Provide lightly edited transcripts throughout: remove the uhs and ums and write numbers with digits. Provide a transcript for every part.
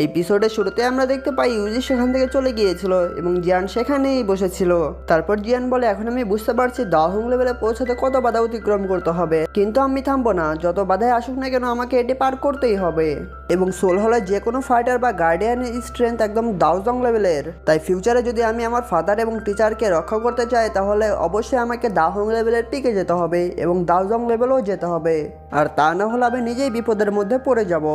এপিসোডের শুরুতে আমরা দেখতে পাই ইউজি সেখান থেকে চলে গিয়েছিল এবং জিয়ান সেখানেই বসেছিল। তারপর জিয়ান বলে, এখন আমি বুঝতে পারছি দাহং লেভেলে পৌঁছাতে কত বাধা অতিক্রম করতে হবে, কিন্তু আমি থামবো না। যত বাধায় আসুক না কেন আমাকে এটি পার করতেই হবে। এবং সোল হলে যে কোনো ফাইটার বা গার্ডিয়ানের স্ট্রেংথ একদম দাওজং লেভেলের। তাই ফিউচারে যদি আমি আমার ফাদার এবং টিচারকে রক্ষা করতে চাই তাহলে অবশ্যই আমাকে দাহং লেভেলের পিকে যেতে হবে এবং দাওজং লেভেলেও যেতে হবে। আর তা না হলে আমি নিজেই বিপদের মধ্যে পড়ে যাব।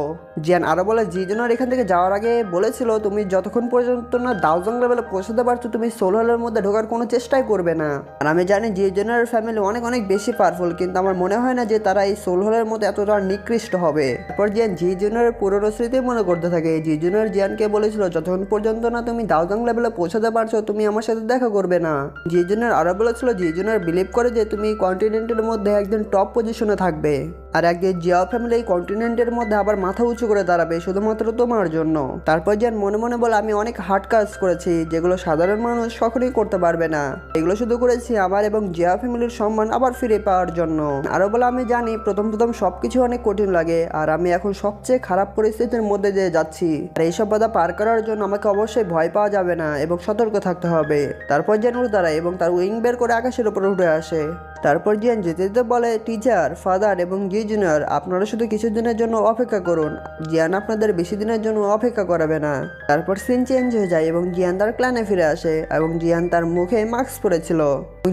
জিয়ান আরো বলে, জিজুনার এখান থেকে যাওয়ার আগে বলেছিল তুমি যতক্ষণ পর্যন্ত না দাওজং লেভেলে পৌঁছাতে পারছো তুমি সোল হলের মধ্যে ঢোকার কোনো চেষ্টাই করবে না। আর আমি জানি জিজুনার ফ্যামিলি অনেক অনেক বেশি পাওয়ারফুল, কিন্তু আমার মনে হয় না যে তারা এই সোল হলের মধ্যে এতটা নিকৃষ্ট হবে। তারপর জিয়ান জিজুনার পুরনো স্মৃতি মনে করতে থাকে। জিজুনার জিয়ানকে বলেছিল যতক্ষণ পর্যন্ত না তুমি দাওজং লেভেলে পৌঁছাতে পারছো তুমি আমার সাথে দেখা করবে না। জিজুনার আরো বলেছিল জিজুনার বিলিভ করে যে তুমি কন্টিনেন্টের মধ্যে একদিন টপ পজিশনে থাকবে, আর একদিন জিয়াও ফ্যামিলি এই কন্টিনেন্টের মধ্যে আবার মাথা উঁচু করে দাঁড়াবে শুধুমাত্র তোমার জন্য। তারপর যেন মনে মনে বলে, আমি অনেক হার্ড কাজ করেছি যেগুলো সাধারণ মানুষ কখনোই করতে পারবে না। এগুলো শুধু করেছি আমার এবং জিয়া ফ্যামিলির সম্মান আবার ফিরে পাওয়ার জন্য। আরো বলে, আমি জানি প্রথম সবকিছু অনেক কঠিন লাগে, আর আমি এখন সবচেয়ে খারাপ পরিস্থিতির মধ্যে দিয়ে যাচ্ছি। আর এইসব বাধা পার করার জন্য আমাকে অবশ্যই ভয় পাওয়া যাবে না এবং সতর্ক থাকতে হবে। তারপর যেন উড়ে দাঁড়ায় এবং তার উইং বের করে আকাশের উপরে উঠে আসে। তারপর জিয়ান যেতে যেতে বলে, টিচার, ফাদার এবং জি জুনিয়র আপনারা শুধু কিছু দিনের জন্য অপেক্ষা করুন। জিয়ান আপনাদের বেশি দিনের জন্য অপেক্ষা করাবে না। তারপর সিন চেঞ্জ হয়ে যায় এবং জিয়ান তার ক্ল্যানে ফিরে আসে এবং জিয়ান তার মুখে মাস্ক পরেছিল।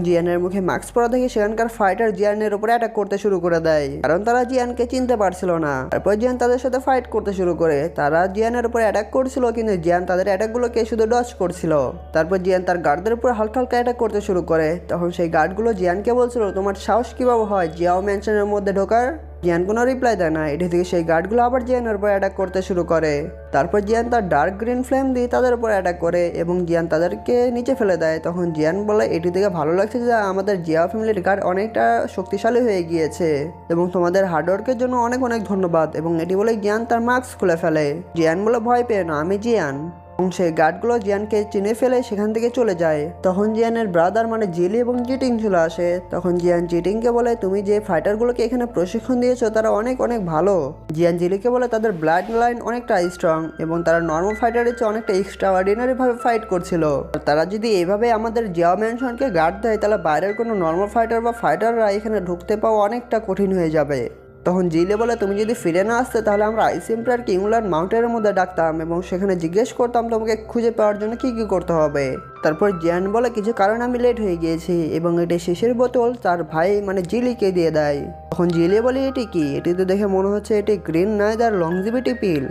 জিয়ানের মুখে মাস্ক পরা দেখে সেখানকার ফাইটার জিয়ানের উপরে অ্যাটাক করতে শুরু করে দেয়, কারণ তারা জিয়ানকে চিনতে পারছিল না। তারপর জিয়ান তাদের সাথে ফাইট করতে শুরু করে। তারা জিয়ানের উপরে অ্যাটাক করছিল, কিন্তু জিয়ান তাদের অ্যাটাকগুলোকে শুধু ডজ করছিল। তারপর জিয়ান তার গার্ডদের উপর হালকা হালকা অ্যাটাক করতে শুরু করে। তখন সেই গার্ডগুলো জিয়ানকে বলছিল, তোমার সাহস কিভাবে হয় জিয়াও ম্যানশনের মধ্যে ঢোকার? জিয়ান কোনো রিপ্লাই দেয় না। এটি থেকে সেই গার্ডগুলো আবার জিয়ানের উপর অ্যাটাক করতে শুরু করে। তারপর জিয়ান তার ডার্ক গ্রিন ফ্লেম দিয়ে তাদের উপর অ্যাটাক করে এবং জিয়ান তাদেরকে নিচে ফেলে দেয়। তখন জিয়ান বলে, এটি থেকে ভালো লাগছে যে আমাদের জিয়া ফ্যামিলির গার্ড অনেকটা শক্তিশালী হয়ে গিয়েছে এবং তোমাদের হার্ডওয়ার্কের জন্য অনেক অনেক ধন্যবাদ। এবং এটি বলে জিয়ান তার মাস্ক খুলে ফেলে। জিয়ান বলে, ভয় পেও না, আমি জিয়ান। এবং সেই গার্ডগুলো জিয়ানকে চিনে ফেলে সেখান থেকে চলে যায়। তখন জিয়ানের ব্রাদার মানে জিলি এবং জিটিং চলে আসে। তখন জিয়ান জিটিংকে বলে, তুমি যে ফাইটারগুলোকে এখানে প্রশিক্ষণ দিয়েছো তারা অনেক অনেক ভালো। জিয়ান জিলিকে বলে তাদের ব্লাড লাইন অনেকটা স্ট্রং এবং তারা নর্মাল ফাইটারের চেয়ে অনেকটা এক্সট্রা অর্ডিনারি ভাবে ফাইট করছিল। তারা যদি এইভাবে আমাদের জিয়াও ম্যানশনকে গার্ড দেয় তাহলে বাইরের কোনো নর্মাল ফাইটার বা ফাইটাররা এখানে ঢুকতে পাওয়া অনেকটা কঠিন হয়ে যাবে। তখন জিলে বলে, তুমি যদি ফিরে না আসতে তাহলে আমরা আইস এম্পায়ার কিংল্যান্ড মাউন্টেনের মধ্যে ডাকতাম এবং সেখানে জিজ্ঞেস করতাম তোমাকে খুঁজে পাওয়ার জন্য কি কি করতে হবে। তারপর জিয়ান বলে, কিছু কারণে আমি লেট হয়ে গিয়েছি এবং এটি শেষের বোতল তার ভাই মানে জিলিকে দিয়ে দেয়। তখন জিলে বলে, এটি কি? এটি তো দেখে মনে হচ্ছে এটি গ্রিন নাইদার লংজিভিটি পিল।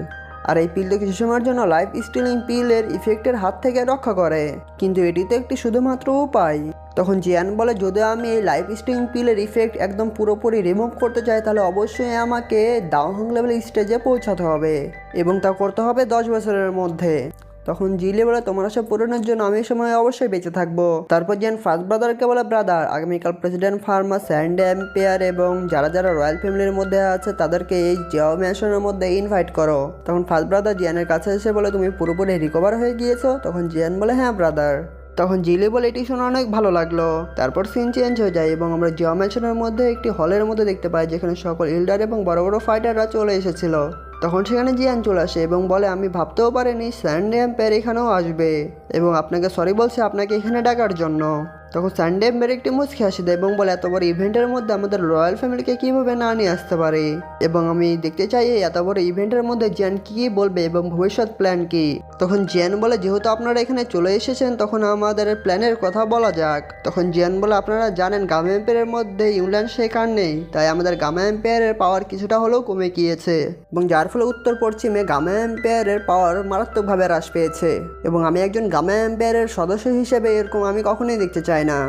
আর এই পিল তো কিছু সময়ের জন্য লাইফ স্টিলিং পিলের ইফেক্টের হাত থেকে রক্ষা করে, কিন্তু এটি তো একটি শুধুমাত্র উপায়। তখন জিয়ান বলে, যদি আমি এই লাইফ স্টিলিং পিলের ইফেক্ট একদম পুরোপুরি রিমুভ করতে চাই তাহলে অবশ্যই আমাকে দাওহাং লেভেল স্টেজে পৌঁছাতে হবে এবং তা করতে হবে 10 বছরের মধ্যে। তখন জিলে বলে, তোমার সব পূরণের জন্য আমি সময় অবশ্যই বেঁচে থাকবো। তারপর জিয়ান ফার্স্ট ব্রাদারকে বলে, ব্রাদার, আগামীকাল প্রেসিডেন্ট ফার্মা, স্যান্ড এম্পায়ার এবং যারা যারা রয়্যাল ফ্যামিলির মধ্যে আছে তাদেরকে এই জিয়াও ম্যানশনের মধ্যে ইনভাইট করো। তখন ফার্স্ট ব্রাদার জিয়ানের কাছে এসে বলে, তুমি পুরোপুরি রিকভার হয়ে গিয়েছো? তখন জিয়ান বলে, হ্যাঁ ব্রাদার। তখন জিলি বলে, এটি শুনে অনেক ভালো লাগলো। তারপর সিন চেঞ্জ হয়ে যায় এবং আমরা জিয়াও ম্যানশনের মধ্যে একটি হলের মধ্যে দেখতে পাই যেখানে সকল ইল্ডার এবং বড় বড় ফাইটাররা চলে এসেছিল। তখন সেখানে জিয়ান চলে আসে এবং বলে, আমি ভাবতেও পারিনি স্যান্ড এম্পায়ার এখানেও আসবে এবং আপনাকে সরি বলছে আপনাকে এখানে ডাকার জন্য। তখন স্যান্ড এম্পায়ার একটি মুচকি হাসি দেয় এবং বলে, এত বড় ইভেন্টের মধ্যে আমাদের রয়্যাল ফ্যামিলিকে কীভাবে না নিয়ে আসতে পারে এবং আমি দেখতে চাই এই এত বড় ইভেন্টের মধ্যে জিয়ান কী বলবে এবং ভবিষ্যৎ প্ল্যান কী। তখন জিয়ান বলে, যেহেতু আপনারা এখানে চলে এসেছেন তখন আমাদের প্ল্যানের কথা বলা যাক। তখন জিয়ান বলে, আপনারা জানেন গামা এম্পায়ারের মধ্যে ইংল্যান্ড শেখার নেই, তাই আমাদের গামা এম্পায়ারের পাওয়ার কিছুটা হলেও কমে গিয়েছে এবং যার ফলে উত্তর পশ্চিমে গামা এম্পায়ারের পাওয়ার মারাত্মকভাবে হ্রাস পেয়েছে এবং আমি একজন গামা এম্পায়ারের সদস্য হিসেবে এরকম আমি কখনোই দেখতে চাই না।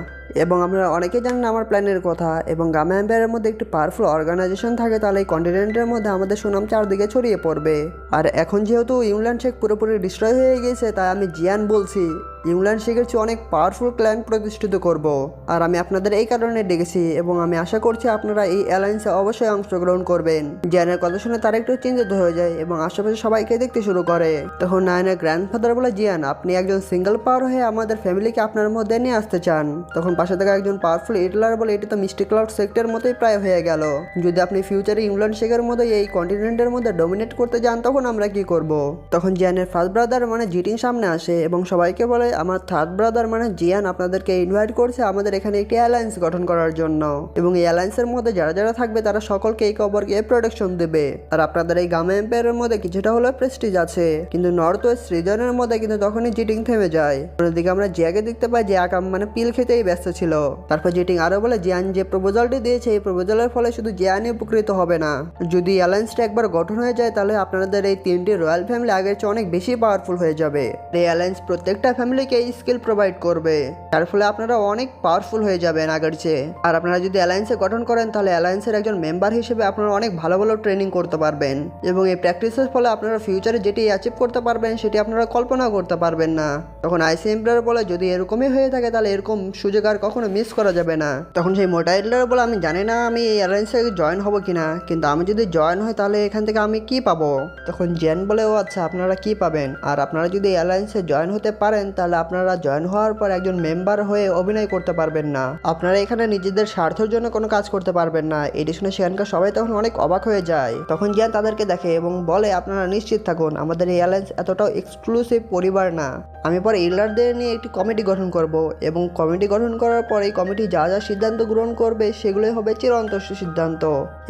এবং আপনারা অনেকেই জানেন আমার প্ল্যানের কথা এবং গামা এম্পায়ারের মধ্যে একটি পাওয়ারফুল অর্গানাইজেশন থাকে তাহলে এই কন্টিনেন্টের মধ্যে আমাদের সুনাম চারদিকে ছড়িয়ে পড়বে। আর এখন যেহেতু ইংল্যান্ড শেখ পুরোপুরি ডিস্ট্রয় হয়ে গেছে তাই আমি জিয়ান বলছি ইংল্যান্ড শেখের চেয়ে অনেক পাওয়ারফুল ক্ল্যান প্রতিষ্ঠিত করব। আর আমি আপনাদের এই কারণে ডেকেছি এবং আমি আশা করছি আপনারা এই অ্যালায়েন্সে অবশ্যই অংশগ্রহণ করবেন। জিয়ানের কথা শুনে তারা একটু চিন্তিত হয়ে যায় এবং আশেপাশে সবাইকে দেখতে শুরু করে। তখন নায়নের গ্র্যান্ডফাদার বলে, জিয়ান আপনি একজন সিঙ্গেল পাওয়ার হয়ে আমাদের ফ্যামিলিকে আপনার মধ্যে নিয়ে আসতে চান। তখন পাশে থাকা একজন পাওয়ারফুল হিটলার বলে, এটি তো মিস্টি ক্লাউড সেক্টর মতোই প্রায় হয়ে গেল। যদি আপনি ফিউচারে ইংল্যান্ড শেখের মতো এই কন্টিনেন্টের মধ্যে ডমিনেট করতে যান তখন আমরা কি করব? তখন জিয়ানের ফার্স্ট ব্রাদার মানে জিটিং সামনে আসে এবং সবাইকে বলে, আমার থার্ড ব্রাদার মানে জিয়ান আপনাদেরকে ইনভাইট করছে আমাদের এখানে একটি অ্যালায়েন্স গঠন করার জন্য, এবং এই অ্যালায়েন্সের মধ্যে যারা যারা থাকবে তারা সকলকে এই কবরকে প্রোটেকশন দেবে। আর আপনাদের এই গামা এম্পায়ারের মধ্যে কিছুটা হলেও প্রেস্টিজ আছে, কিন্তু নর্থ ওয়েস্ট রিজনের মধ্যে কিন্তু তখনই জিটিং থেমে যায়। অন্যদিকে আমরা জিয়াকে দেখতে পাই যে আকাম মানে পিল খেতেই ব্যস্ত ছিল। তারপর জিটিং আরো বলে, জিয়ান যে প্রপোজালটি দিয়েছে এই প্রপোজালের ফলে শুধু জিয়ানই উপকৃত হবে না, যদি অ্যালায়েন্সটা একবার গঠন হয়ে যায় তাহলে আপনাদের এই তিনটি রয়্যাল ফ্যামিলি আগের চেয়ে অনেক বেশি পাওয়ারফুল হয়ে যাবে। এই অ্যালায়েন্স প্রত্যেকটা ফ্যামিলিকে স্কিল প্রোভাইড করবে, তার ফলে আপনারা অনেক পাওয়ারফুল হয়ে যাবেন আগের চেয়ে। আর আপনারা যদি অ্যালায়েন্সে গঠন করেন তাহলে অ্যালায়েন্সের একজন মেম্বার হিসেবে আপনারা অনেক ভালো ভালো ট্রেনিং করতে পারবেন, এবং এই প্র্যাকটিসের ফলে আপনারা ফিউচারে যেটি অ্যাচিভ করতে পারবেন সেটি আপনারা কল্পনাও করতে পারবেন না। তখন আইসি এম্পায়ার বলে, যদি এরকমই হয়ে থাকে তাহলে এরকম সুযোগ আর কখনো মিস করা যাবে না। তখন সেই মোটা হিটলার বলে, আমি জানি না আমি এই অ্যালায়েন্সে জয়েন হবো কিনা, কিন্তু আমি যদি জয়েন হয় তাহলে এখান থেকে আমি কি পাবো? তখন জেন বলে, ও আচ্ছা আপনারা কি পাবেন, আর আপনারা যদি অ্যালায়েন্সে জয়েন হতে পারেন তাহলে আপনারা জয়েন হওয়ার পর একজন মেম্বার হয়ে অভিনয় করতে পারবেন না, আপনারা এখানে নিজেদের স্বার্থের জন্য কোনো কাজ করতে পারবেন না। এটি শুনে সেখানকার সবাই তখন অনেক অবাক হয়ে যায়। তখন জ্ঞান তাদেরকে দেখে এবং বলে, আপনারা নিশ্চিত থাকুন আমাদের এই অ্যালায়েন্স এতটাও এক্সক্লুসিভ পরিবার না। আমি পরে ইলারদের নিয়ে একটি কমিটি গঠন করব, এবং কমিটি গঠন করার পর এই কমিটি যা যা সিদ্ধান্ত গ্রহণ করবে সেগুলোই হবে চিরন্তন সিদ্ধান্ত,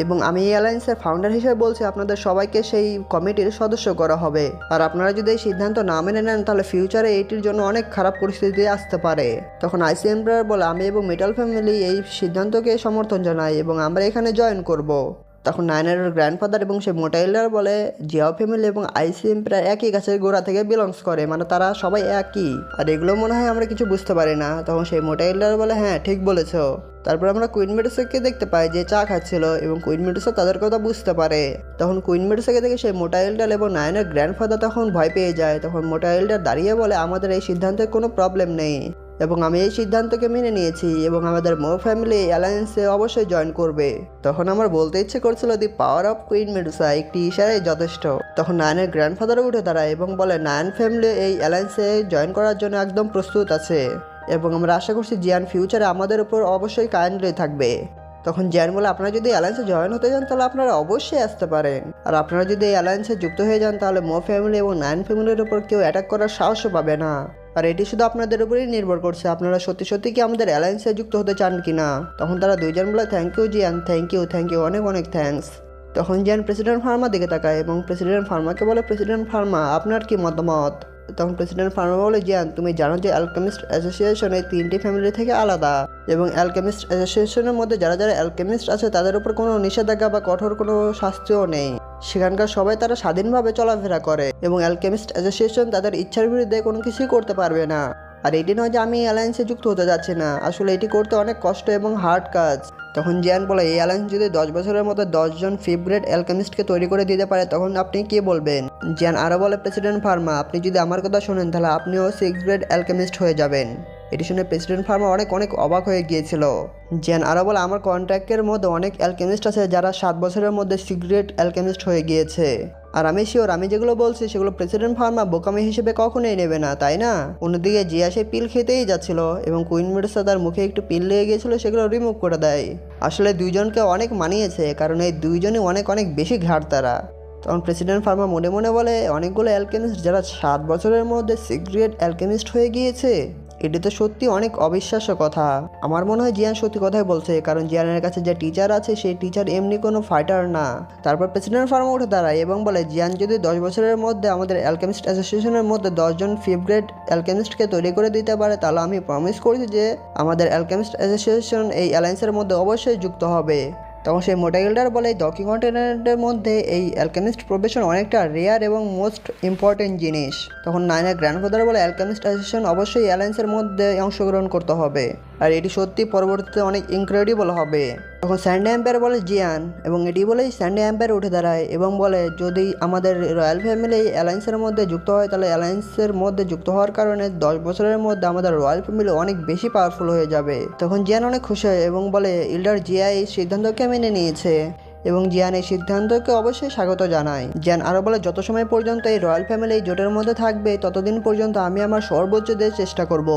এবং আমি এই অ্যালায়েন্সের ফাউন্ডার হিসেবে বলছি আপনাদের সবাইকে সেই কমিটির সদস্য করা হবে। আর আপনারা যদি এই সিদ্ধান্ত না মেনে নেন তাহলে ফিউচারে এটির জন্য অনেক খারাপ পরিস্থিতি আসতে পারে। তখন আইসি এম্পায়ার বলে, আমি এবং মেটাল ফ্যামিলি এই সিদ্ধান্তকে সমর্থন জানাই এবং আমরা এখানে জয়েন করব। তখন নায়নের গ্র্যান্ডফাদার এবং সে মোটা হিটলার বলে, জিয়াও ফ্যামিলি এবং আইসি এম্পায়ার একই গাছের গোড়া থেকে বিলংস করে, মানে তারা সবাই একই, আর এগুলো মনে হয় আমরা কিছু বুঝতে পারি না। তখন সেই মোটা হিটলার বলে, হ্যাঁ ঠিক বলেছো। তারপর আমরা কুইন মেডুসাকে দেখতে পাই যে চা খাচ্ছিল এবং কুইন মেডুসা তাদের কথা বুঝতে পারে। তখন কুইন মেডুসাকে দেখে সেই মোটা হিটলার এবং নায়নের গ্র্যান্ডফাদার তখন ভয় পেয়ে যায়। তখন মোটা হিটলার দাঁড়িয়ে বলে, আমাদের এই সিদ্ধান্তের কোনো প্রবলেম নেই এবং আমি এই সিদ্ধান্তকে মেনে নিয়েছি এবং আমাদের মো ফ্যামিলি অ্যালায়েন্সে অবশ্যই জয়েন করবে। তখন আমার বলতে ইচ্ছে করছিল, দি পাওয়ার অফ কুইন মেডুসা একটি ইশারাই যথেষ্ট। তখন নায়নের গ্র্যান্ডফাদারও উঠে দাঁড়ায় এবং বলে, নায়ন ফ্যামিলি এই অ্যালায়েন্সে জয়েন করার জন্য একদম প্রস্তুত আছে এবং আমরা আশা করছি জিয়ান ফিউচারে আমাদের উপর অবশ্যই কাইন্ডলি থাকবে। তখন জিয়ান বলে, আপনারা যদি অ্যালায়েন্সে জয়েন হতে যান তাহলে আপনারা অবশ্যই আসতে পারেন, আর আপনারা যদি এই অ্যালায়েন্সে যুক্ত হয়ে যান তাহলে মো ফ্যামিলি এবং নায়ন ফ্যামিলির উপর কেউ অ্যাটাক করার সাহসও পাবে না, আর এটি শুধু আপনাদের উপরেই নির্ভর করছে আপনারা সত্যি সত্যি কি আমাদের অ্যালায়েন্সে যুক্ত হতে চান কিনা। তখন তারা দুইজন বলে, থ্যাংক ইউ জিয়ান, থ্যাংক ইউ অনেক অনেক থ্যাঙ্কস। তখন জিয়ান প্রেসিডেন্ট ফার্মার দিকে তাকায় এবং প্রেসিডেন্ট ফার্মাকে বলে, প্রেসিডেন্ট ফার্মা আপনার কি মতামত? তখন প্রেসিডেন্ট ফার্মা বলে, জিয়ান তুমি জানো যে অ্যালকেমিস্ট অ্যাসোসিয়েশন এই তিনটি ফ্যামিলি থেকে আলাদা, এবং অ্যালকেমিস্ট অ্যাসোসিয়েশনের মধ্যে যারা যারা অ্যালকেমিস্ট আছে তাদের উপর কোনো নিষেধাজ্ঞা বা কঠোর কোনো শাস্তিও নেই, সেখানকার সবাই তারা স্বাধীনভাবে চলাফেরা করে এবং অ্যালকেমিস্ট অ্যাসোসিয়েশন তাদের ইচ্ছার বিরুদ্ধে কোনো কিছুই করতে পারবে না। আর এটি নয় যে আমি অ্যালায়েন্সে যুক্ত হতে যাচ্ছি না, আসলে এটি করতে অনেক কষ্ট এবং হার্ড কাজ। তখন জিয়ান বলে, এই অ্যালায়েন্স যদি 10 বছরের মধ্যে 10 জন ফিফথ গ্রেড অ্যালকেমিস্টকে তৈরি করে দিতে পারে তখন আপনি কি বলবেন? জিয়ান আরও বলে, প্রেসিডেন্ট ফার্মা আপনি যদি আমার কথা শোনেন তাহলে আপনিও 6th গ্রেড অ্যালকেমিস্ট হয়ে যাবেন। এটি শুনে প্রেসিডেন্ট ফার্মা অনেক অবাক হয়ে গিয়েছিল। জিয়ান আরও বলে, আমার কন্ট্যাক্টের মধ্যে অনেক অ্যালকেমিস্ট আছে যারা 7 বছরের মধ্যে 6th গ্রেড অ্যালকেমিস্ট হয়ে গিয়েছে, আর আমি শিওর আমি যেগুলো বলছি সেগুলো প্রেসিডেন্ট ফার্মা বোকামি হিসেবে কখনোই নেবে না, তাই না? অন্যদিকে জিয়া সে পিল খেতেই যাচ্ছিল এবং কুইন মেডুসা তার মুখে একটু পিল লেগে গিয়েছিল, সেগুলো রিমুভ করে দেয়। আসলে দুইজনকে অনেক মানিয়েছে কারণ এই দুইজনই অনেক বেশি ঘাড় তারা। তখন প্রেসিডেন্ট ফার্মা মনে মনে বলে, অনেকগুলো অ্যালকেমিস্ট যারা 7 বছরের মধ্যে 6th গ্রেড অ্যালকেমিস্ট হয়ে গিয়েছে, এটি তো সত্যি অনেক অবিশ্বাস্য কথা। আমার মনে হয় জিয়ান সত্যি কথাই বলছে, কারণ জিয়ানের কাছে যে টিচার আছে সেই টিচার এমনি কোনো ফাইটার না। তারপর প্রেসিডেন্ট ফার্মা উঠে দাঁড়ায় এবং বলে, জিয়ান যদি 10 বছরের মধ্যে আমাদের অ্যালকেমিস্ট অ্যাসোসিয়েশনের মধ্যে 10 জন ফিফথ গ্রেড অ্যালকেমিস্টকে তৈরি করে দিতে পারে তাহলে আমি প্রমিস করছি যে আমাদের অ্যালকেমিস্ট অ্যাসোসিয়েশন এই অ্যালায়েন্সের মধ্যে অবশ্যই যুক্ত হবে। তখন সেই মোটা হিটলার বলে, এই দক্ষিণ কন্টিনেন্টের মধ্যে এই অ্যালকেমিস্ট প্রফেশন অনেকটা রেয়ার এবং মোস্ট ইম্পর্টেন্ট জিনিস। তখন নায়নের গ্র্যান্ডফাদার বলে, অ্যালকেমিস্ট অ্যাসোসিয়েশন অবশ্যই অ্যালায়েন্সের মধ্যে অংশগ্রহণ করতে হবে, আর এটি সত্যি পরবর্তীতে অনেক ইনক্রেডিবল হবে। তখন স্যান্ডি এম্পায়ার বলে জিয়ান, এবং এটি বলেই স্যান্ডি এম্পায়ার উঠে দাঁড়ায় এবং বলে যদি আমাদের রয়্যাল ফ্যামিলি অ্যালায়েন্সের মধ্যে যুক্ত হয় তাহলে অ্যালায়েন্সের মধ্যে যুক্ত হওয়ার কারণে 10 বছরের মধ্যে আমাদের রয়্যাল ফ্যামিলি অনেক বেশি পাওয়ারফুল হয়ে যাবে। তখন জিয়ান অনেক খুশি হয় এবং বলে ইল্ডার জিয়া এই সিদ্ধান্তকে মেনে নিয়েছে এবং জিয়ান এই সিদ্ধান্তকে অবশ্যই স্বাগত জানায়। জিয়ান আরও বলে যত সময় পর্যন্ত এই রয়্যাল ফ্যামিলি এই জোটের মধ্যে থাকবে ততদিন পর্যন্ত আমি আমার সর্বোচ্চ দেওয়ার চেষ্টা করব।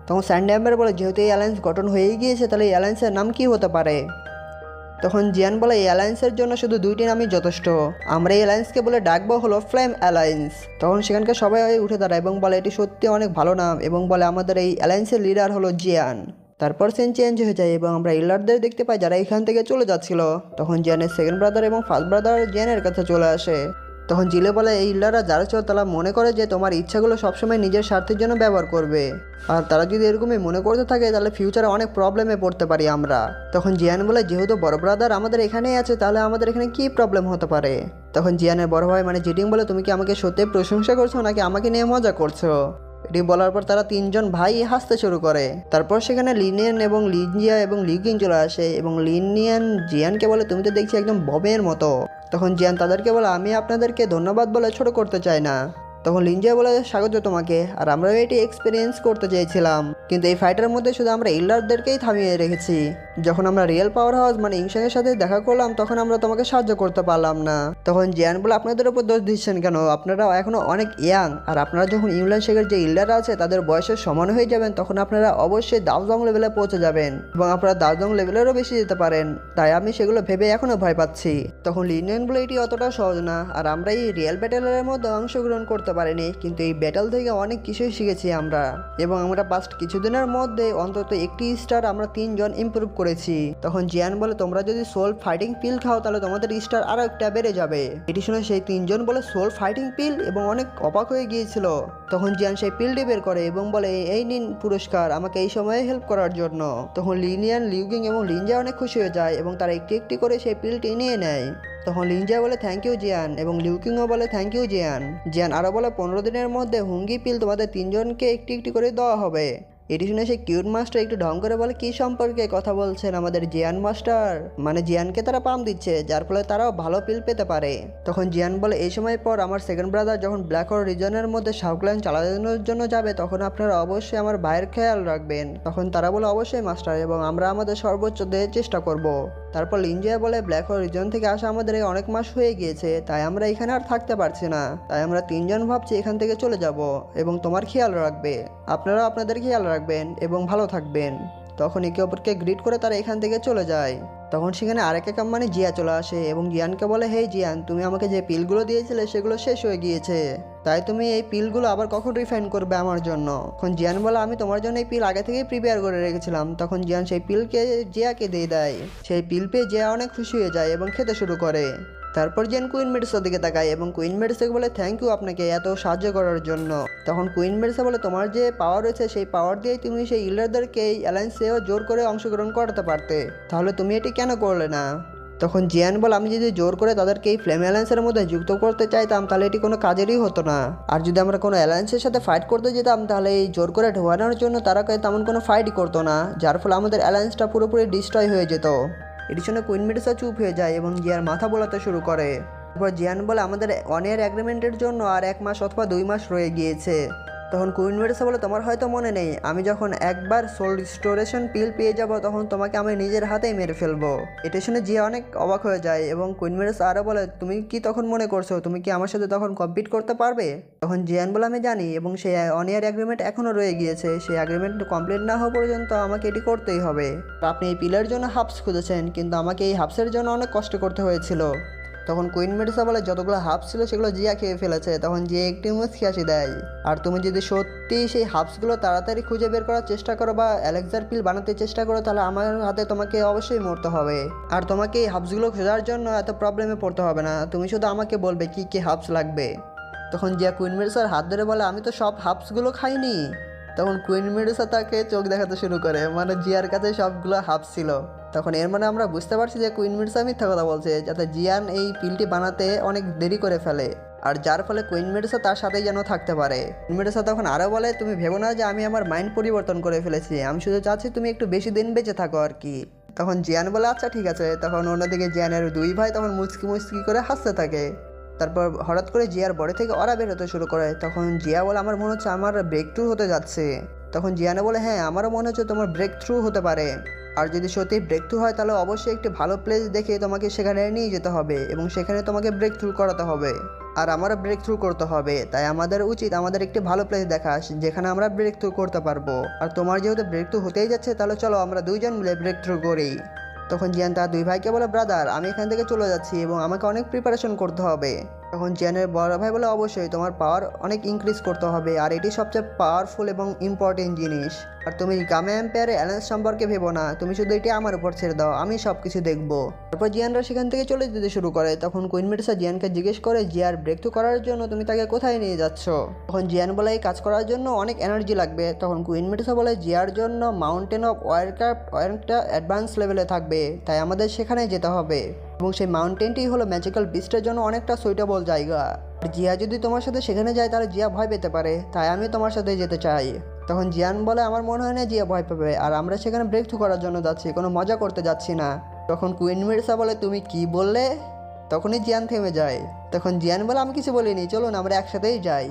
তখন স্যান্ডি এম্পায়ার বলে যেহেতু এই অ্যালায়েন্স গঠন হয়েই গিয়েছে তাহলে এই অ্যালায়েন্সের নাম কী হতে পারে। তখন জিয়ান বলে এই অ্যালায়েন্সের জন্য শুধু 2টি নামই যথেষ্ট, আমরা এই অ্যালায়েন্সকে বলে ডাকবো হলো ফ্লেম অ্যালায়েন্স। তখন সেখানকার সবাই উঠে দাঁড়ায় এবং বলে এটি সত্যি অনেক ভালো নাম এবং বলে আমাদের এই অ্যালায়েন্সের লিডার হলো জিয়ান। তারপর সিন চেঞ্জ হয়ে যায় এবং আমরা ইল্লারদের দেখতে পাই যারা এখান থেকে চলে যাচ্ছিল। তখন জিয়ানের সেকেন্ড ব্রাদার এবং ফার্স্ট ব্রাদার জিয়ানের কাছে চলে আসে। তখন জিলে বলে এই ইল্লাররা যারা ছিল তারা মনে করে যে তোমার ইচ্ছাগুলো সবসময় নিজের স্বার্থের জন্য ব্যবহার করবে, আর তারা যদি এরকমই মনে করতে থাকে তাহলে ফিউচারে অনেক প্রবলেমে পড়তে পারি আমরা। তখন জিয়ান বলে যেহেতু বড় ব্রাদার আমাদের এখানেই আছে তাহলে আমাদের এখানে কী প্রবলেম হতে পারে। তখন জিয়ানের বড় ভাই মানে জিটিং বলে তুমি কি আমাকে সত্যি প্রশংসা করছো নাকি আমাকে নিয়ে মজা করছো। এটি বলার পর তারা 3জন ভাই হাসতে শুরু করে। তারপর সেখানে লিনিয়ান এবং লিনজিয়া এবং লিউকিং চলে আসে এবং লিনিয়ান জিয়ানকে বলে তুমি তো দেখছি একদম ববের মতো। তখন জিয়ান তাদেরকে বলে আমি আপনাদেরকে ধন্যবাদ বলে ছোট করতে চাই না। তখন লিনজিয়া বলে স্বাগত তোমাকে, আর আমরাও এটি এক্সপিরিয়েন্স করতে চেয়েছিলাম কিন্তু এই ফাইটের মধ্যে শুধু আমরা ইল্লারদেরকেই থামিয়ে রেখেছি। যখন আমরা রিয়েল পাওয়ার হাউস মানে ইংশানের সাথে দেখা করলাম তখন আমরা তোমাকে সাহায্য করতে পারলাম না। তখন জিয়ান বলে আপনাদের উপর দোষ দিচ্ছেন কেন, আপনারা এখনো অনেক ইয়াং, আর আপনারা যখন ইংল্যান্ড শেখের যে ইল্লাররা আছে তাদের বয়সের সমান হয়ে যাবেন তখন আপনারা অবশ্যই দাওজং লেভেলে পৌঁছে যাবেন এবং আপনারা দাওজং লেভেলেরও বেশি যেতে পারেন, তাই আমি সেগুলো ভেবে এখনো ভয় পাচ্ছি। তখন লিনিয়ান বলে এটি অতটা সহজ না, আর আমরা এই রিয়েল ব্যাটেলের মধ্যে অংশগ্রহণ করতে পারিনি কিন্তু এই ব্যাটেল থেকে অনেক কিছুই শিখেছি আমরা, এবং আমরা পাস্ট কিছুদিনের মধ্যে অন্তত একটি স্টার আমরা 3জন ইমপ্রুভ করেছি। তখন জিয়ান বলে তোমরা যদি সোল ফাইটিং পিল খাও তাহলে তোমাদের স্টার আরো একটা বেড়ে যাবে। এটি শুনে সেই 3জন বলে সোল ফাইটিং পিল এবং অনেক অবাক হয়ে গিয়েছিল। তখন জিয়ান সেই পিলটি বের করে এবং বলে এই নিন পুরস্কার আমাকে এই সময়ে হেল্প করার জন্য। তখন লিনিয়ান লিউকিং এবং লিনজা অনেক খুশি হয়ে যায় এবং তারা একটি একটি করে সেই পিলটি নিয়ে নেয়। তখন লিনজা বলে থ্যাংক ইউ জিয়ান এবং লিউকিংও বলে থ্যাংক ইউ জিয়ান। জিয়ান আরও বলে 15 দিনের মধ্যে হুঙ্গি পিল তোমাদের 3জনকে একটি একটি করে দেওয়া হবে। এটি শুনে সেই কিউট মাস্টার একটু ঢং করে বলে কি সম্পর্কে কথা বলছেন আমাদের জিয়ান মাস্টার, মানে জিয়ানকে তারা পাম দিচ্ছে যার ফলে তারাও ভালো পিল পেতে পারে। তখন জিয়ান বলে এই সময় পর আমার সেকেন্ড ব্রাদার যখন ব্ল্যাক হোল রিজনের মধ্যে শাউকল্যান্ড চালানোর জন্য যাবে তখন আপনারা অবশ্যই আমার ভাইয়ের খেয়াল রাখবেন। তখন তারা বলে অবশ্যই মাস্টার এবং আমরা আমাদের সর্বোচ্চ দেওয়ার চেষ্টা করব। তারপর লিনজিয়া বলে ব্ল্যাক হোল রিজন থেকে আসা আমাদের এই অনেক মাস হয়ে গিয়েছে তাই আমরা এখানে আর থাকতে পারছি না, তাই আমরা 3জন ভাবছি এখান থেকে চলে যাব এবং তোমার খেয়াল রাখবে, আপনারা আপনাদের খেয়াল রাখবেন এবং ভালো থাকবেন। তখন একে অপরকে গ্রিট করে তারা এখান থেকে চলে যায়। তখন সেখানে আরেক এক মানে জিয়া চলে আসে এবং জিয়ানকে বলে হেই জিয়ান তুমি আমাকে যে পিলগুলো দিয়েছিলে সেগুলো শেষ হয়ে গিয়েছে, তাই তুমি এই পিলগুলো আবার কখন রিফাইন করবে আমার জন্য। তখন জিয়ান বলে আমি তোমার জন্য এই পিল আগে থেকেই প্রিপেয়ার করে রেখেছিলাম। তখন জিয়ান সেই পিলকে জিয়াকে দিয়ে দেয়। সেই পিল পেয়ে জিয়া অনেক খুশি হয়ে যায় এবং খেতে শুরু করে। তারপর জিয়ান কুইন মেডিসের দিকে তাকায় এবং কুইন মেডিসকে বলে থ্যাংক ইউ আপনাকে এত সাহায্য করার জন্য। তখন কুইন মেডিসে বলে তোমার যে পাওয়ার রয়েছে সেই পাওয়ার দিয়েই তুমি সেই ইল্লারদেরকে এই অ্যালায়েন্সেও জোর করে অংশগ্রহণ করাতে পারতে, তাহলে তুমি এটি কেন করলে না। তখন জিয়ান বলে আমি যদি জোর করে তাদেরকে এই ফ্লেম অ্যালায়েন্সের মধ্যে যুক্ত করতে চাইতাম তাহলে এটি কোনো কাজেরই হতো না, আর যদি আমরা কোনো অ্যালায়েন্সের সাথে ফাইট করতে যেতাম তাহলে এই জোর করে ঢোকানোর জন্য তারা তেমন কোনো ফাইটই করতো না, যার ফলে আমাদের অ্যালায়েন্সটা পুরোপুরি ডিস্ট্রয় হয়ে যেত। এটির জন্য কুইন মেডিসা চুপ হয়ে যায় এবং জিয়ার মাথা বোলাতে শুরু করে। তারপর জিয়ান বলে আমাদের অন ইয়ার অ্যাগ্রিমেন্টের জন্য আর 1 মাস অথবা 2 মাস রয়ে গিয়েছে। তখন কুইন মেডিসা বলে তোমার হয়তো মনে নেই আমি যখন একবার সোল রিস্টোরেশন পিল পেয়ে যাব তখন তোমাকে আমি নিজের হাতেই মেরে ফেলবো। এটা শুনে জিয়া অনেক অবাক হয়ে যায় এবং কুইন মেডিসা আরও বলে তুমি কি তখন মনে করছো তুমি কি আমার সাথে তখন কম্পিট করতে পারবে। তখন জিয়ান বলে আমি জানি এবং সেই অন ইয়ার অ্যাগ্রিমেন্ট এখনও রয়ে গিয়েছে, সেই অ্যাগ্রিমেন্ট কমপ্লিট না হওয়া পর্যন্ত আমাকে এটি করতেই হবে। আপনি এই পিলের জন্য হাবস খুঁজেছেন কিন্তু আমাকে এই হাবসের জন্য অনেক কষ্ট করতে হয়েছিল। তখন কুইন মেডিসা বলে যতগুলো হাবস ছিল সেগুলো জিয়া খেয়ে ফেলেছে। তখন জিয়া একটি মুচকি হাসি দেয়, আর তুমি যদি সত্যি সেই হাবসগুলো তাড়াতাড়ি খুঁজে বের করার চেষ্টা করো বা অ্যালেক্সার পিল বানাতে চেষ্টা করো তাহলে আমার হাতে তোমাকে অবশ্যই মরতে হবে, আর তোমাকে এই হাবসগুলো খোঁজার জন্য এত প্রবলেমে পড়তে হবে না, তুমি শুধু আমাকে বলবে কি কি হাবস লাগবে। তখন জিয়া কুইন মেডিসার হাত ধরে বলে আমি তো সব হাবসগুলো খাইনি। তখন কুইন মেডিসা তাকে চোখ দেখাতে শুরু করে, মানে জিয়ার কাছে সবগুলো হাবস ছিল। তখন এর মানে আমরা বুঝতে পারছি যে কুইন মেডিসা মিথ্যা কথা বলছে যাতে জিয়ান এই পিলটি বানাতে অনেক দেরি করে ফেলে, আর যার ফলে কুইন মেডিসা তার সাথেই যেন থাকতে পারে। কুইন মেডিসা তখন আরও বলে তুমি ভেবো না যে আমি আমার মাইন্ড পরিবর্তন করে ফেলেছি, আমি শুধু চাচ্ছি তুমি একটু বেশি দিন বেঁচে থাকো আর কি। তখন জিয়ান বলে আচ্ছা ঠিক আছে। তখন অন্যদিকে জিয়ানের দুই ভাই তখন মুচকি মুচকি করে হাসতে থাকে। তারপর হঠাৎ করে জিয়ার বডি থেকে ওরা বের হতে শুরু করে। তখন জিয়া বলে আমার মনে হচ্ছে আমার ব্রেক থ্রু হতে যাচ্ছে। তখন জিয়ানে বলে হ্যাঁ আমারও মনে হচ্ছে তোমার ব্রেক থ্রু হতে পারে। আর যদি সত্যি ব্রেক থ্রু হয় তাহলে অবশ্যই একটি ভালো প্লেস দেখে তোমাকে সেখানে নিয়ে যেতে হবে এবং সেখানে তোমাকে ব্রেক থ্রু করাতে হবে। আর আমারও ব্রেক থ্রু করতে হবে, তাই আমাদের উচিত আমাদের একটি ভালো প্লেস দেখা যেখানে আমরা ব্রেক থ্রু করতে পারবো। আর তোমার যেহেতু ব্রেক থ্রু হতেই যাচ্ছে তাহলে চলো আমরা দুইজন মিলে ব্রেক থ্রু করি। তখন জিয়ান তার দুই ভাইকে বলে ব্রাদার আমি এখান থেকে চলে যাচ্ছি এবং আমাকে অনেক প্রিপারেশন করতে হবে। তখন জিয়ানের বড় ভাই বলে অবশ্যই তোমার পাওয়ার অনেক ইনক্রিজ করতে হবে, আর এটি সবচেয়ে পাওয়ারফুল এবং ইম্পর্টেন্ট জিনিস। আর তুমি গামা এম্পায়ারের অ্যালায়েন্স সম্পর্কে ভেবো না, তুমি শুধু এটি আমার উপর ছেড়ে দাও, আমি সব কিছু দেখবো। তারপর জিয়ানরা সেখান থেকে চলে যেতে শুরু করে। তখন কুইন মেডুসা জিয়ানকে জিজ্ঞেস করে জিয়ার ব্রেক থ্রু করার জন্য তুমি তাকে কোথায় নিয়ে যাচ্ছ। তখন জিয়ান বলে এই কাজ করার জন্য অনেক এনার্জি লাগবে। তখন কুইন মেডুসা বলে জিয়ার জন্য মাউন্টেন অফ ওয়ারক্রাফট অনেকটা অ্যাডভান্স লেভেলে থাকবে, তাই আমাদের সেখানে যেতে হবে এবং সেই মাউন্টেনটি হলো ম্যাজিক্যাল বিস্টের জন্য অনেকটা সুইটেবল জায়গা। আর জিয়া যদি তোমার সাথে সেখানে যায় তাহলে জিয়া ভয় পেতে পারে, তাই আমি তোমার সাথে যেতে চাই। তখন জিয়ান বলে আমার মনে হয় না জিয়া ভয় পাবে, আর আমরা সেখানে ব্রেক থ্রু করার জন্য যাচ্ছি, কোনো মজা করতে যাচ্ছি না। তখন কুইন মেডুসা বলে তুমি কি বললে। তখনই জিয়ান থেমে যায়। তখন জিয়ান বলে আমি কিছু বলিনি, চলুন আমরা একসাথেই যাই।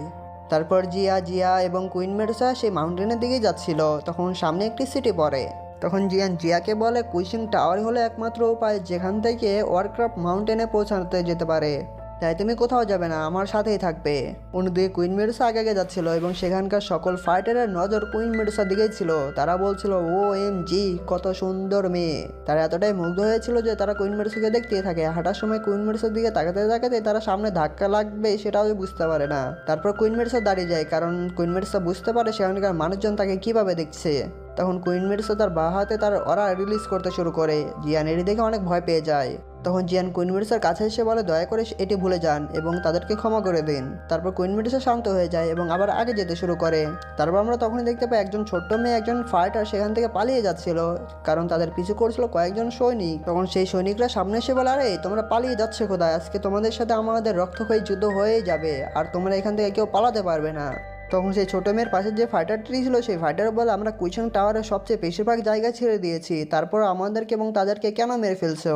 তারপর জিয়া এবং কুইন মেডুসা সেই মাউন্টেনের দিকে যাচ্ছিল। তখন সামনে একটি সিটি পড়ে। তখন জিয়ান জিয়াকে বলে কুইশিং টাওয়ার হলো একমাত্র উপায় যেখান থেকে ওয়ারক্রাফট মাউন্টেনে পৌঁছাতে যেতে পারে, তাই তুমি কোথাও যাবে না, আমার সাথেই থাকবে। অন্যদিকে কুইন মেডুসা আগে যাচ্ছিল এবং সেখানকার সকল ফাইটারের নজর কুইন মেডুসার দিকেই ছিল। তারা বলছিল OMG কত সুন্দর মেয়ে। তারা এতটাই মুগ্ধ হয়েছিল যে তারা কুইন মেডুসাকে দেখতেই থাকে। হাঁটার সময় কুইন মেডুসার দিকে তাকাতে তাকাতে তারা সামনে ধাক্কা লাগবে সেটাও বুঝতে পারে না। তারপর কুইন মেডুসা দাঁড়িয়ে যায়, কারণ কুইন মেডুসা বুঝতে পারে সেখানকার মানুষজন তাকে কিভাবে দেখছে। তখন কুইন মেডুসা তার বাঁ হাতে তার অরা রিলিজ করতে শুরু করে। জিয়ান এটি দেখে অনেক ভয় পেয়ে যায়। তখন জিয়ান কুইন মেডুসার কাছে এসে বলে দয়া করে এটি ভুলে যান এবং তাদেরকে ক্ষমা করে দিন। তারপর কুইন মেডুসা শান্ত হয়ে যায় এবং আবার আগে যেতে শুরু করে। তারপর আমরা তখনই দেখতে পাই একজন ছোট্ট মেয়ে একজন ফাইটার সেখান থেকে পালিয়ে যাচ্ছিল, কারণ তাদের পিছু করছিল কয়েকজন সৈনিক। তখন সেই সৈনিকরা সামনে এসে বলে আরে তোমরা পালিয়ে যাচ্ছে কোথায়, আজকে তোমাদের সাথে আমাদের রক্তক্ষয়ী যুদ্ধ হয়েই যাবে, আর তোমরা এখান থেকে কেউ পালাতে পারবে না। তখন সেই ছোটো মেয়ের পাশে যে ফাইটারটি ছিল সেই ফাইটার বলে আমরা কুইশং টাওয়ারের সবচেয়ে বেশিরভাগ জায়গা ছেড়ে দিয়েছি, তারপর আমাদেরকে এবং তাদেরকে কেন মেরে ফেলছো,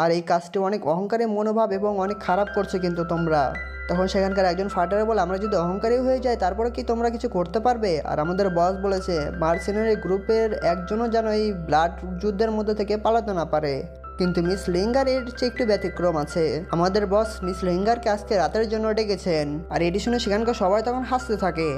আর এই কাজটি অনেক অহংকারী মনোভাব এবং অনেক খারাপ করছে কিন্তু তোমরা। তখন সেখানকার একজন ফাইটার বলে আমরা যদি অহংকারী হয়ে যাই তারপরে কি তোমরা কিছু করতে পারবে। আর আমাদের বস বলেছে মার্সেনারি গ্রুপের একজনও যেন এই ব্লাড যুদ্ধের মধ্যে থেকে পালাতে না পারে। কিন্তু মিস লিঙ্গার এর চেয়ে একটু ব্যতিক্রম আছে। আমাদের বস মিস লিঙ্গারকে আজকে রাতের জন্য ডেকেছেন। আর এটি শুনে সেখানকার সবাই তখন হাসতে থাকে।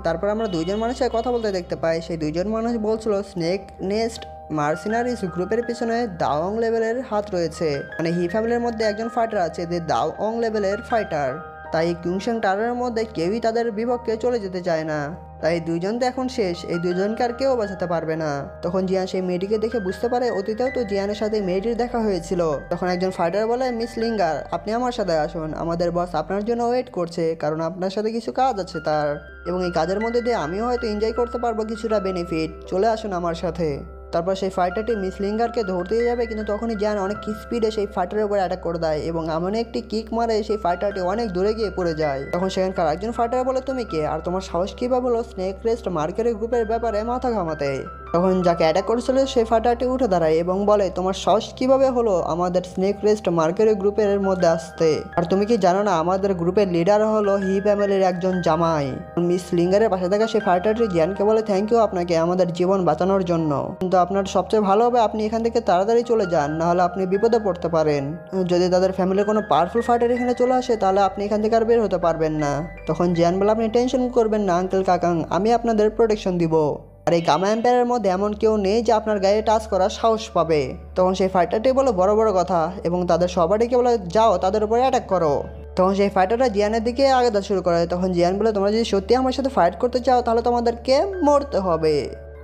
তারপর আমরা দুইজন মানুষের কথা বলতে দেখতে পাই। সেই দুইজন মানুষ বলছিল স্নেক নেস্ট মার্সেনারিজ গ্রুপের পিছনে দাওয়ং লেভেলের হাত রয়েছে, মানে হি ফ্যামিলির মধ্যে একজন ফাইটার আছে যে দাওয়ং লেভেলের ফাইটার, তাই কিংশন টাওয়ারের মধ্যে কেউই তাদের বিপক্ষে চলে যেতে চায় না। তাই দুইজন তো এখন শেষ, এই দুজনকে আর কেউ বাঁচাতে পারবে না। তখন জিয়ান সেই মেয়েটিকে দেখে বুঝতে পারে অতীতেও তো জিয়ানের সাথে মেয়েটির দেখা হয়েছিল। তখন একজন ফাইটার বলে মিস লিঙ্গার আপনি আমার সাথে আসুন, আমাদের বস আপনার জন্য ওয়েট করছে, কারণ আপনার সাথে কিছু কাজ আছে তার, এবং এই কাজের মধ্যে দিয়ে আমিও হয়তো এনজয় করতে পারবো কিছুটা বেনিফিট, চলে আসুন আমার সাথে। তারপর সেই ফাইটারটি মিস লিঙ্গারকে ধরতে যাবে, কিন্তু তখনই জিয়ান অনেক স্পিডে সেই ফাইটারের উপর অ্যাটাক করে দেয় এবং এমন একটি কিক মারে সেই ফাইটারটি অনেক দূরে গিয়ে পড়ে যায়। তখন সেখানকার একজন ফাইটার বলে তুমি কে, আর তোমার সাহস কীভাবে হলো স্নেক রেস্ট মার্কেটের গ্রুপের ব্যাপারে মাথা ঘামাতে। তখন যাকে অ্যাটাক করেছিল সেই ফাইটারটি উঠে দাঁড়ায় এবং বলে তোমার সাহস কীভাবে হলো আমাদের স্নেক রেস্ট মার্কেটের গ্রুপের মধ্যে আসতে, আর তুমি কি জানো না আমাদের গ্রুপের লিডার হলো হি ফ্যামিলির একজন জামাই। মিস লিঙ্গারের পাশে থাকা সেই ফাইটারটি জিয়ানকে বলে থ্যাংক ইউ আপনাকে আমাদের জীবন বাঁচানোর জন্য, কিন্তু আপনার সবচেয়ে ভালো হবে আপনি এখান থেকে তাড়াতাড়ি চলে যান, নাহলে আপনি বিপদে পড়তে পারেন। যদি তাদের ফ্যামিলির কোনো পাওয়ারফুল ফাইটার এখানে চলে আসে তাহলে আপনি এখান থেকে আর বের হতে পারবেন না। তখন জিয়ান বলে আপনি টেনশন করবেন না আঙ্কেল কাকাং, আমি আপনাদের প্রোটেকশন দিব, আর এই গামা এম্পায়ারের মধ্যে এমন কেউ নেই যে আপনার গায়ে টাচ করার সাহস পাবে। তখন সেই ফাইটারটি বলে বড় বড় কথা এবং তাদের সবাইকে বলে যাও তাদের উপরে অ্যাটাক করো। তখন সেই ফাইটাররা জিয়ানের দিকে আগাতে শুরু করে। তখন জিয়ান বলে তোমরা যদি সত্যি আমার সাথে ফাইট করতে চাও তাহলে তোমাদেরকে মরতে হবে।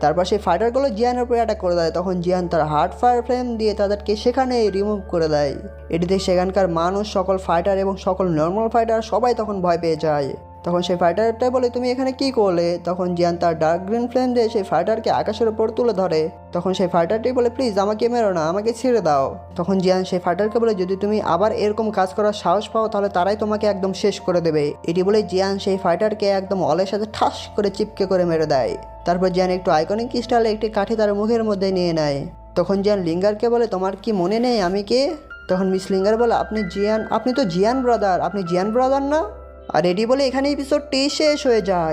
তারপর সেই ফাইটারগুলো জিয়ানের উপরে অ্যাটাক করে দেয়। তখন জিয়ান তার হার্ড ফায়ার ফ্লেম দিয়ে তাদেরকে সেখানে রিমুভ করে দেয়। এটিতে সেখানকার মানুষ সকল ফাইটার এবং সকল নর্মাল ফাইটার সবাই তখন ভয় পেয়ে যায়। তখন সেই ফাইটারটা বলে তুমি এখানে কি করলে। তখন জিয়ান তার ডার্ক গ্রিন ফ্লেম দিয়ে সেই ফাইটারকে আকাশের উপর তুলে ধরে। তখন সেই ফাইটারটি বলে প্লিজ আমাকে মেরো না, আমাকে ছেড়ে দাও। তখন জিয়ান সেই ফাইটারকে বলে যদি তুমি আবার এরকম কাজ করার সাহস পাও তাহলে তারাই তোমাকে একদম শেষ করে দেবে। এটি বলে জিয়ান সেই ফাইটারকে একদম অলের সাথে ঠাস করে চিপকে করে মেরে দেয়। তারপর জিয়ান একটু আইকনিক স্টাইলে একটি কাঠি তার মুখের মধ্যে নিয়ে নেয় তখন জিয়ান লিঙ্গারকে বলে তোমার কি মনে নেই আমি কে? তখন মিস লিঙ্গার বলে আপনি জিয়ান, আপনি তো জিয়ান ব্রাদার, আপনি জিয়ান ব্রাদার না? আর এডি বলে এখানে এপিসোডটি শেষ হয়ে যায়।